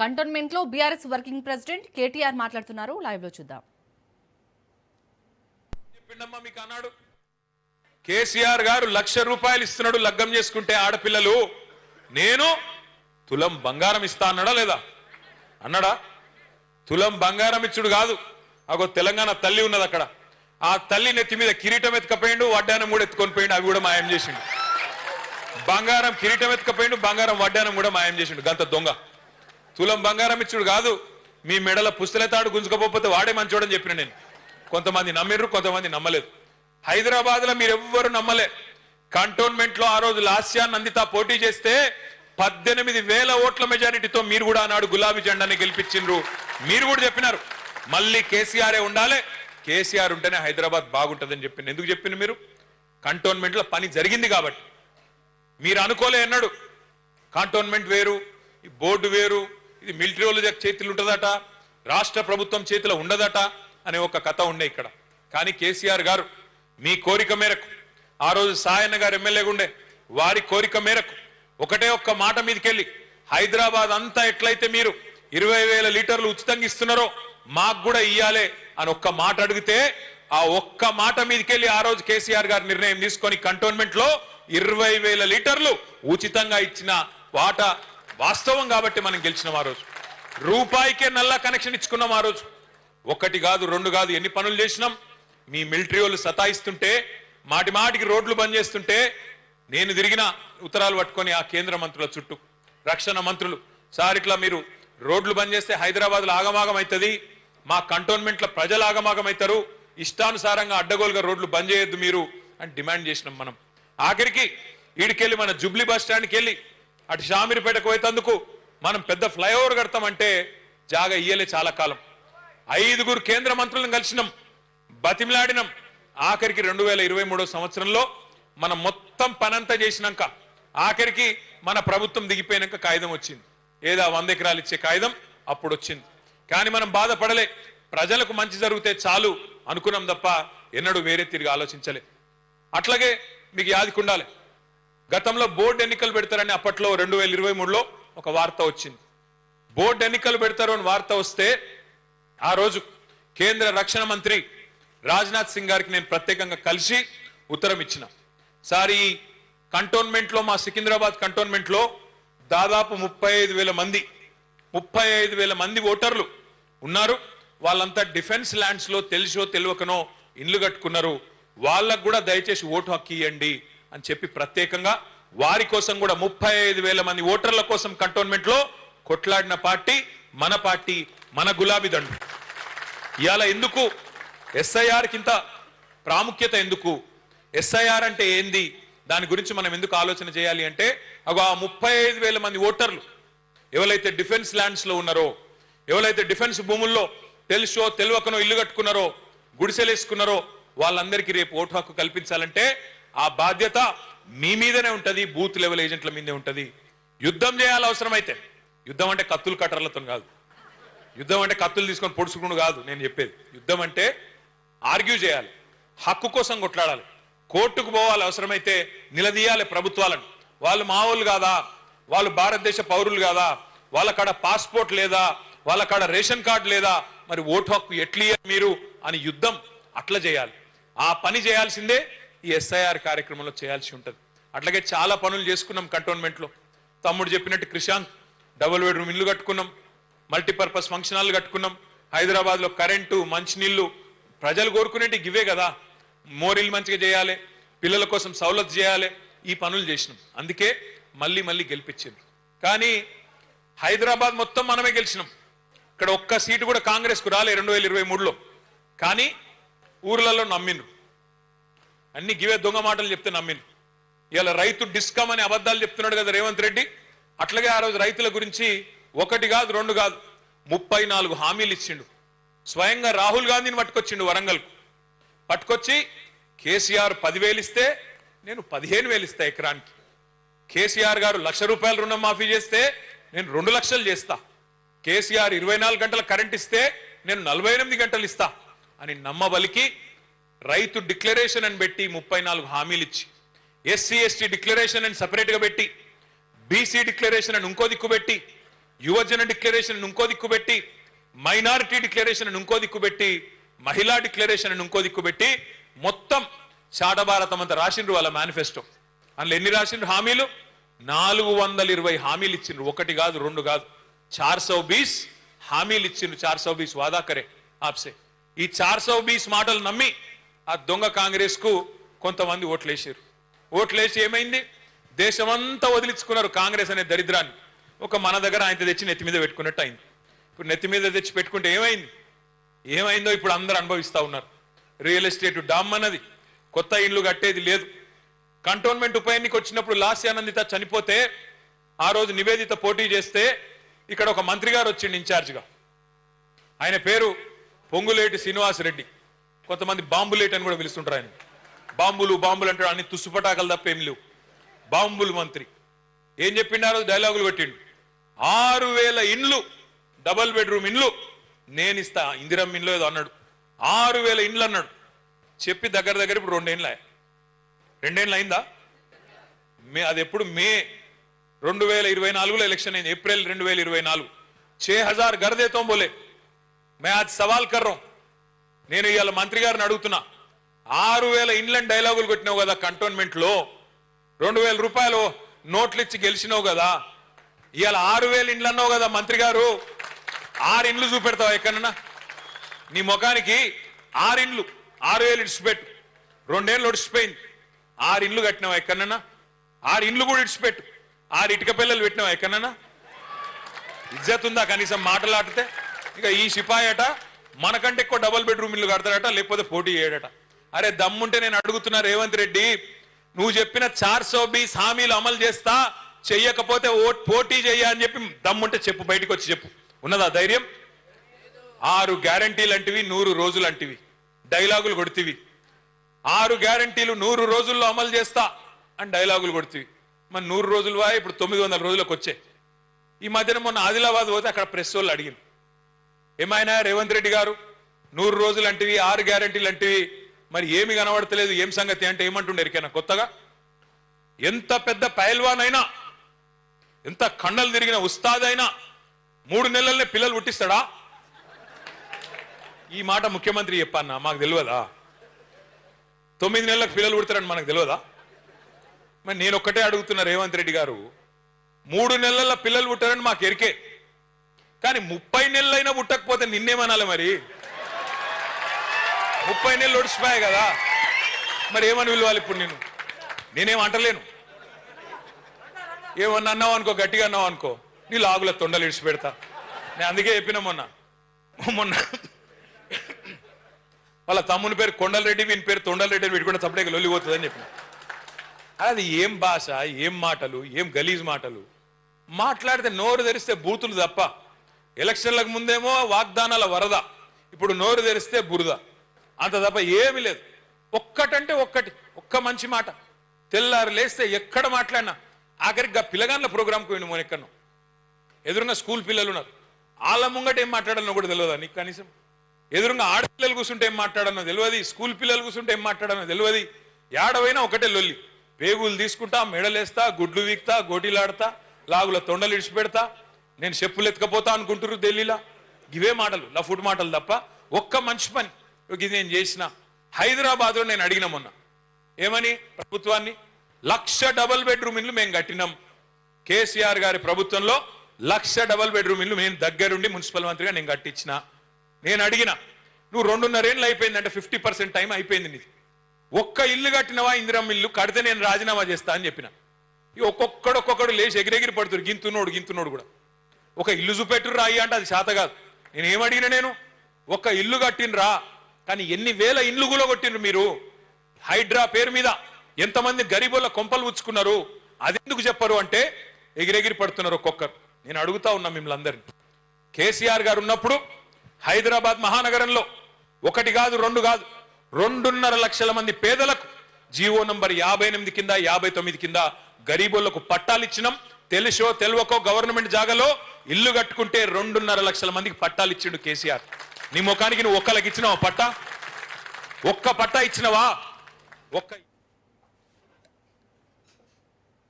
Cantonment లో BRS working president KTR మాట్లాడుతున్నారు. Live లో చూద్దాం. కేసీఆర్ గారు ₹1,00,000 ఇస్తున్నాడు లగ్గం చేసుకుంటే ఆడపిల్లలు, నేను తులం బంగారం ఇస్తా అన్నాడా లేదా? అన్నాడా? తులం బంగారం ఇచ్చుడు కాదు, అగో తెలంగాణ తల్లి ఉన్నది అక్కడ, ఆ తల్లి నెత్తి మీద కిరీటం ఎత్తుకపోయిండు, వడ్డానం కూడా ఎత్తుకొని పోయిండు, అవి కూడా మాయం చేసిండు. బంగారం కిరీటం ఎత్తుకపోయిండు, బంగారం వడ్డానం కూడా మాయం చేసిండు. గంత దొంగ. తులం బంగారం ఇచ్చుడు కాదు, మీ మెడల పుస్తలతాడు గుంజుకపోతే వాడే మంచోడని చెప్పిన నేను. కొంతమంది నమ్మిర్రు, కొంతమంది నమ్మలేదు. హైదరాబాద్ లో మీరెవ్వరు నమ్మలే. కంటోన్మెంట్ లో ఆ రోజు లాస్యా నందిత పోటీ చేస్తే 18,000 ఓట్ల మెజారిటీతో మీరు కూడా ఆనాడు గులాబీ జెండాని గెలిపించిండ్రు. మీరు కూడా చెప్పినారు మళ్ళీ కేసీఆరే ఉండాలి, కేసీఆర్ ఉంటేనే హైదరాబాద్ బాగుంటుందని చెప్పింది. ఎందుకు చెప్పింది? మీరు కంటోన్మెంట్ లో పని జరిగింది కాబట్టి. మీరు అనుకోలే అన్నాడు కంటోన్మెంట్ వేరు, ఈ బోర్డు వేరు, ఇది మిలిటరీ వాళ్ళ చేతులు ఉంటుందట, రాష్ట్ర ప్రభుత్వం చేతిలో ఉండదట అనే ఒక కథ ఉండే ఇక్కడ. కానీ కేసీఆర్ గారు మీ కోరిక మేరకు, ఆ రోజు సాయన్న గారు ఎమ్మెల్యేగా ఉండే, వారి కోరిక మేరకు ఒకటే ఒక్క మాట మీదకెళ్ళి హైదరాబాద్ అంతా ఎట్లయితే మీరు 20,000 లీటర్లు ఉచితంగా ఇస్తున్నారో మాకు కూడా ఇయ్యాలే అని ఒక్క మాట అడిగితే, ఆ ఒక్క మాట మీదకెళ్ళి ఆ రోజు కేసీఆర్ గారు నిర్ణయం తీసుకొని కంటోన్మెంట్ లో 20,000 లీటర్లు ఉచితంగా ఇచ్చిన వాట వాస్తవం కాబట్టి మనం గెలిచినాం. ఆ రోజు రూపాయికే నల్లా కనెక్షన్ ఇచ్చుకున్నాం. ఆ రోజు ఒకటి కాదు, రెండు కాదు, ఎన్ని పనులు చేసినాం. మీ మిలిటరీ వాళ్ళు సతాయిస్తుంటే, మాటి మాటికి రోడ్లు బంద్ చేస్తుంటే నేను తిరిగిన ఉత్తరాలు పట్టుకొని ఆ కేంద్ర మంత్రుల చుట్టూ, రక్షణ మంత్రులు, సార్ ఇట్లా మీరు రోడ్లు బంద్ చేస్తే హైదరాబాద్ లో ఆగమాగం అవుతుంది, మా కంటోన్మెంట్ లో ప్రజలు ఆగమాగం అవుతారు, ఇష్టానుసారంగా అడ్డగోలుగా రోడ్లు బంద్ చేయొద్దు మీరు అని డిమాండ్ చేసినాం. మనం ఆఖరికి ఈడికెళ్ళి మన జుబ్లీ బస్ స్టాండ్కి వెళ్ళి అటు షామీర్పేటకు పోయేందుకు మనం పెద్ద ఫ్లైఓవర్ కడతామంటే జాగా ఇయ్యలే చాలా కాలం. 5 కేంద్ర మంత్రులను కలిసినాం, బతిమిలాడినాం. ఆఖరికి 2023 సంవత్సరంలో మనం మొత్తం పనంతా చేసినాక ఆఖరికి మన ప్రభుత్వం దిగిపోయినాక కాగితం వచ్చింది. ఏదో 100 ఎకరాలు ఇచ్చే కాగితం అప్పుడు వచ్చింది. కానీ మనం బాధపడలే, ప్రజలకు మంచి జరిగితే చాలు అనుకున్నాం తప్ప ఎన్నడూ వేరే తిరిగి ఆలోచించలే. అట్లాగే మీకు యాదికుండాలి, గతంలో బోర్డు ఎన్నికలు పెడతారని అప్పట్లో 2023లో ఒక వార్త వచ్చింది. బోర్డు ఎన్నికలు పెడతారు అని వార్త వస్తే ఆ రోజు కేంద్ర రక్షణ మంత్రి రాజ్నాథ్ సింగ్ గారికి నేను ప్రత్యేకంగా కలిసి ఉత్తరం ఇచ్చిన. సార్, ఈ కంటోన్మెంట్ లో, మా సికింద్రాబాద్ కంటోన్మెంట్ లో దాదాపు 35,000 మంది ఓటర్లు ఉన్నారు. వాళ్ళంతా డిఫెన్స్ ల్యాండ్స్ లో తెలిసో తెలియకనో ఇండ్లు కట్టుకున్నారు. వాళ్ళకు కూడా దయచేసి ఓటు హక్కు ఇవ్వండి అని చెప్పి ప్రత్యేకంగా వారి కోసం కూడా 35,000 మంది ఓటర్ల కోసం కంటోన్మెంట్ లో కొట్లాడిన పార్టీ మన గులాబీ దండు. ఇవాళ ఎందుకు ఎస్ఐఆర్ కింద ప్రాముఖ్యత? ఎందుకు ఎస్ఐఆర్ అంటే ఏంది, దాని గురించి మనం ఎందుకు ఆలోచన చేయాలి అంటే, ఆ 35,000 మంది ఓటర్లు ఎవరైతే డిఫెన్స్ ల్యాండ్స్ లో ఉన్నారో, ఎవరైతే డిఫెన్స్ భూముల్లో తెలుసో తెలియకనో ఇల్లు కట్టుకున్నారో, గుడిసెలేసుకున్నారో, వాళ్ళందరికీ రేపు ఓటు హక్కు కల్పించాలంటే ఆ బాధ్యత మీ మీదనే ఉంటది, బూత్ లెవెల్ ఏజెంట్ల మీదే ఉంటది. యుద్ధం చేయాలి అవసరమైతే. యుద్ధం అంటే కత్తులు కట్టర్లతో కాదు, యుద్ధం అంటే కత్తులు తీసుకొని పొడుచుకుని కాదు నేను చెప్పేది. యుద్ధం అంటే ఆర్గ్యూ చేయాలి, హక్కు కోసం కొట్లాడాలి, కోర్టుకు పోవాలి, అవసరమైతే నిలదీయాలి ప్రభుత్వాలను. వాళ్ళు మా వాళ్ళు కాదా, వాళ్ళు భారతదేశ పౌరులు కాదా, వాళ్ళ కాడ పాస్పోర్ట్ లేదా, వాళ్ళ కాడ రేషన్ కార్డు లేదా, మరి ఓటు హక్కు ఎట్లీ మీరు అని యుద్ధం అట్లా చేయాలి. ఆ పని చేయాల్సిందే ఈ ఎస్ఐఆర్ కార్యక్రమంలో చేయాల్సి ఉంటుంది. అట్లాగే చాలా పనులు చేసుకున్నాం కంటోన్మెంట్ లో. తమ్ముడు చెప్పినట్టు క్రిషాంక్ డబుల్ బెడ్రూమ్ ఇల్లు కట్టుకున్నాం, మల్టీపర్పస్ ఫంక్షన్ హాల్ కట్టుకున్నాం. హైదరాబాద్ లో కరెంటు, మంచినీళ్లు ప్రజలు కోరుకునేటి గివే కదా. మోరీలు మంచిగా చేయాలి, పిల్లల కోసం సౌలత్ చేయాలి, ఈ పనులు చేసినాం. అందుకే మళ్ళీ గెలిపించింది. కానీ హైదరాబాద్ మొత్తం మనమే గెలిచినాం. ఇక్కడ ఒక్క సీటు కూడా కాంగ్రెస్ కు రాలే 2023లో. కానీ ఊర్లలో నమ్మిండ్రు, అన్ని గివే దొంగ మాటలు చెప్తే నమ్మిండ్రు. ఇలా రైతు డిస్కమ్ అని అబద్ధాలు చెప్తున్నాడు కదా రేవంత్ రెడ్డి. అట్లాగే ఆ రోజు రైతుల గురించి 1 కాదు 2 కాదు 34 హామీలు ఇచ్చిండు. స్వయంగా రాహుల్ గాంధీని పట్టుకొచ్చిండు వరంగల్కు. పట్టుకొచ్చి కేసీఆర్ 10,000 ఇస్తే నేను 15,000 ఇస్తా ఎకరానికి. కేసీఆర్ గారు ₹1,00,000 రుణం మాఫీ చేస్తే నేను 2 లక్షలు చేస్తా. కేసీఆర్ 24 గంటల కరెంట్ ఇస్తే నేను 48 గంటలు ఇస్తా అని నమ్మబలికి రైతు డిక్లరేషన్ అని పెట్టి 34 హామీలు ఇచ్చి, ఎస్సీ ఎస్టీ డిక్లరేషన్ అని సపరేట్ గా పెట్టి, బీసీ డిక్లరేషన్ అని ఇంకో దిక్కు పెట్టి, యువజన డిక్లరేషన్ ఇంకో దిక్కు పెట్టి, మైనారిటీ డిక్లరేషన్ ఇంకో దిక్కు పెట్టి, మహిళా డిక్లరేషన్ ఇంకో దిక్కు పెట్టి మొత్తం చాటభారతం అంతా రాసిండ్రు వాళ్ళ మేనిఫెస్టో. అందులో ఎన్ని రాసిండ్రు హామీలు? 420 హామీలు ఇచ్చిండ్రు. ఒకటి కాదు, రెండు కాదు, 420 హామీలు ఇచ్చిండ్రు. 420 వాదా కరే ఆప్సే. ఈ 420 మాటలు నమ్మి ఆ దొంగ కాంగ్రెస్ కు కొంతమంది ఓట్లేసారు. ఓట్లేసి ఏమైంది? దేశమంతా వదిలించుకున్నారు కాంగ్రెస్ అనే దరిద్రాన్ని. ఒక మన దగ్గర ఆయన తెచ్చి నెత్తి మీద పెట్టుకున్నట్టు అయింది. ఇప్పుడు నెత్తి మీద తెచ్చి పెట్టుకుంటే ఏమైందో ఇప్పుడు అందరూ అనుభవిస్తా ఉన్నారు. రియల్ ఎస్టేట్ డామ్ అన్నది, కొత్త ఇండ్లు కట్టేది లేదు. కంటోన్మెంట్ ఉప ఎన్నిక వచ్చినప్పుడు లాస్యానందిత చనిపోతే ఆ రోజు నివేదిత పోటీ చేస్తే ఇక్కడ ఒక మంత్రి గారు వచ్చిండు ఇన్ఛార్జ్గా. ఆయన పేరు పొంగులేటి శ్రీనివాసరెడ్డి. కొంతమంది బాంబులేటి అని కూడా పిలుస్తుంటారు ఆయన. బాంబులు అంటాడు. అన్ని తుస్సుపటాకలు తప్ప ఏం లేవు. బాంబులు మంత్రి ఏం చెప్పిండారో డైలాగులు పెట్టిండు. 6000 ఇండ్లు, డబల్ బెడ్రూమ్ ఇండ్లు నేను ఇస్తా, ఇందిరమ్మ ఇండ్లు ఏదో అన్నాడు. 6000 ఇండ్లు అన్నాడు. చెప్పి దగ్గర ఇప్పుడు 2 ఏళ్ళు అయిందా? అది ఎప్పుడు? మే 2024లో ఎలక్షన్ అయింది. ఏప్రిల్ 2024. 6000 घर देता हूं बोले. मैं आज सवाल कर रहा हूं. నేను ఇవాళ మంత్రి గారిని అడుగుతున్నా, 6000 ఇండ్లని డైలాగులు కొట్టినావు కదా కంటోన్మెంట్ లో, 2000 రూపాయలు నోట్లు ఇచ్చి గెలిచినావు కదా, ఇవాళ 6000 ఇండ్లు అన్నావు కదా మంత్రి గారు. 6 ఇండ్లు చూపెడతావా ఎక్కడన్నా? నీ ముఖానికి 6 ఇండ్లు, 6000 ఇడిచిపెట్టు. 2 ఏళ్ళు ఒడిచిపోయింది. 6 ఇండ్లు కట్టినావా ఎక్కడన్నా? 6 ఇండ్లు కూడా ఇడిచిపెట్టు. 6 ఇటుక పిల్లలు పెట్టినావా ఎక్కడన్నా? ఇజ్జత్ ఉందా కనీసం మాటలాడితే? ఇక ఈ సిపాయట మనకంటే ఎక్కువ డబుల్ బెడ్రూమ్ ఇల్లు కడతాడట, లేకపోతే పోటీ చేయడట. అరే దమ్ముంటే నేను అడుగుతున్నా రేవంత్ రెడ్డి, నువ్వు చెప్పిన 420 హామీలు అమలు చేస్తా, చెయ్యకపోతే పోటీ చెయ్య అని చెప్పి దమ్ముంటే చెప్పు, బయటకు వచ్చి చెప్పు. ఉన్నదా ధైర్యం? 6 గ్యారంటీలు అంటివి, 100 రోజులు అంటివి, డైలాగులు కొడుతీవి. 6 గ్యారంటీలు 100 రోజుల్లో అమలు చేస్తా అని డైలాగులు కొడుతీవి. మరి 100 రోజులు వా ఇప్పుడు 900 రోజులకు వచ్చాయి. ఈ మధ్యన మొన్న ఆదిలాబాద్ పోతే అక్కడ ప్రెస్ వాళ్ళు అడిగింది, ఏమైనా రేవంత్ రెడ్డి గారు 100 రోజులు అంటివి, 6 గ్యారంటీలు అంటివి, మరి ఏమి కనబడతలేదు, ఏం సంగతి అంటే ఏమంటుండే ఎరికైనా కొత్తగా? ఎంత పెద్ద పైల్వాన్ అయినా, ఎంత కండలు తిరిగిన ఉస్తాద్ అయినా 3 నెలలనే పిల్లలు పుట్టిస్తాడా? ఈ మాట ముఖ్యమంత్రి చెప్పన్నా మాకు తెలియదా? 9 నెలలకు పిల్లలు పుడతారని మనకు తెలియదా? మరి నేను ఒక్కటే అడుగుతున్నా రేవంత్ రెడ్డి గారు, 3 నెలల పిల్లలు పుట్టారని మాకు ఎరికే, కానీ 30 నెలలైనా పుట్టకపోతే నిన్నేమనాలి? మరి 30 నెలలు ఒడిచిపోయాయి కదా, మరి ఏమని పిలవాలి ఇప్పుడు? నేనేం అంటలేను. ఏమన్నా అన్నావు అనుకో, గట్టిగా అన్నావు అనుకో, నీ లాగుల తొండలు ఇడిచి పెడతా. నేను అందుకే చెప్పిన మొన్న వాళ్ళ తమ్ముని పేరు కొండలరెడ్డి, వీని పేరు తొండలరెడ్డి అని పెట్టుకుంటే తప్పుడే లొల్లిపోతుందని చెప్పిన. అది ఏం భాష, ఏం మాటలు, ఏం గలీజ్ మాటలు మాట్లాడితే నోరు తెరిస్తే బూతులు తప్ప. ఎలక్షన్లకు ముందేమో వాగ్దానాల వరద, ఇప్పుడు నోరు తెరిస్తే బురద, అంత తప్ప ఏమి లేదు. ఒక్కటంటే ఒక్క మంచి మాట తెల్లారు లేస్తే ఎక్కడ మాట్లాడినా, ఆఖరికి పిల్లగాన్ల ప్రోగ్రాంకి పోయిన మొన్నెక్కడో ఎదురుగా స్కూల్ పిల్లలు ఉన్నారు, వాళ్ళ ముంగట ఏం మాట్లాడాలనో కూడా తెలియదా నీకు? కనీసం ఎదురుగా ఆడపిల్లలు కూర్చుంటే ఏం మాట్లాడానో తెలియదు, స్కూల్ పిల్లలు కూర్చుంటే ఏం మాట్లాడానో తెలియదు. ఏడవైనా ఒకటే లొల్లి, పేగులు తీసుకుంటా, మెడలేస్తా, గుడ్లు వీక్తా, గోటీలాడతా, లాగుల తొండలు ఇడిచిపెడతా, నేను చెప్పులు ఎత్తుకపోతా అనుకుంటున్నారు ఢిల్లీలో. ఇవే మాటలు, లఫుట్ మాటలు తప్ప ఒక్క మంచి పని ఇది నేను చేసిన. హైదరాబాద్ లో నేను అడిగిన మొన్న ఏమని, ప్రభుత్వాన్ని 1,00,000 డబుల్ బెడ్రూమ్ ఇల్లు మేము కట్టినాం. కేసీఆర్ గారి ప్రభుత్వంలో 1,00,000 డబుల్ బెడ్రూమ్ ఇల్లు మేము దగ్గరుండి మున్సిపల్ మంత్రిగా నేను కట్టించిన. నేను అడిగిన, నువ్వు 2.5 ఏళ్ళు అయిపోయిందంటే 50% టైం అయిపోయింది నీది, ఒక్క ఇల్లు కట్టినవా? ఇందిరమ్మ ఇల్లు కడితే నేను రాజీనామా చేస్తా అని చెప్పిన. ఒక్కొక్కడు లేచి ఎగిరెగిరి పడుతురు, గింతున్నోడు కూడా. ఒక ఇల్లు చూపెట్టురు రాయి అంటే అది శాత కాదు. నేను ఏమడిగిన, నేను ఒక ఇల్లు కట్టినరా, కానీ ఎన్ని వేల ఇల్లు కూడా కొట్టినరు మీరు? హైడ్రా పేరు మీద ఎంతమంది గరీబుల కొంపలు ఉచ్చుకున్నారు, అది ఎందుకు చెప్పరు అంటే ఎగిరెగిరి పడుతున్నారు ఒక్కొక్కరు. నేను అడుగుతా ఉన్నా మిమ్మల్ని అందరినీ, కేసీఆర్ గారు ఉన్నప్పుడు హైదరాబాద్ మహానగరంలో 1 కాదు 2 కాదు 2.5 లక్షల మంది పేదలకు జీవో నంబర్ 58 కింద 59 కింద గరీబులకు పట్టాలు ఇచ్చినాం. తెలుసో తెలియకో గవర్నమెంట్ జాగాలో ఇల్లు కట్టుకుంటే 2.5 లక్షల మందికి పట్టాలు ఇచ్చిండు కేసీఆర్. నీ ముఖానికి నువ్వు ఒక్కలకి ఇచ్చినావా పట్టా? ఒక్క పట్టా ఇచ్చినవా? ఒక్క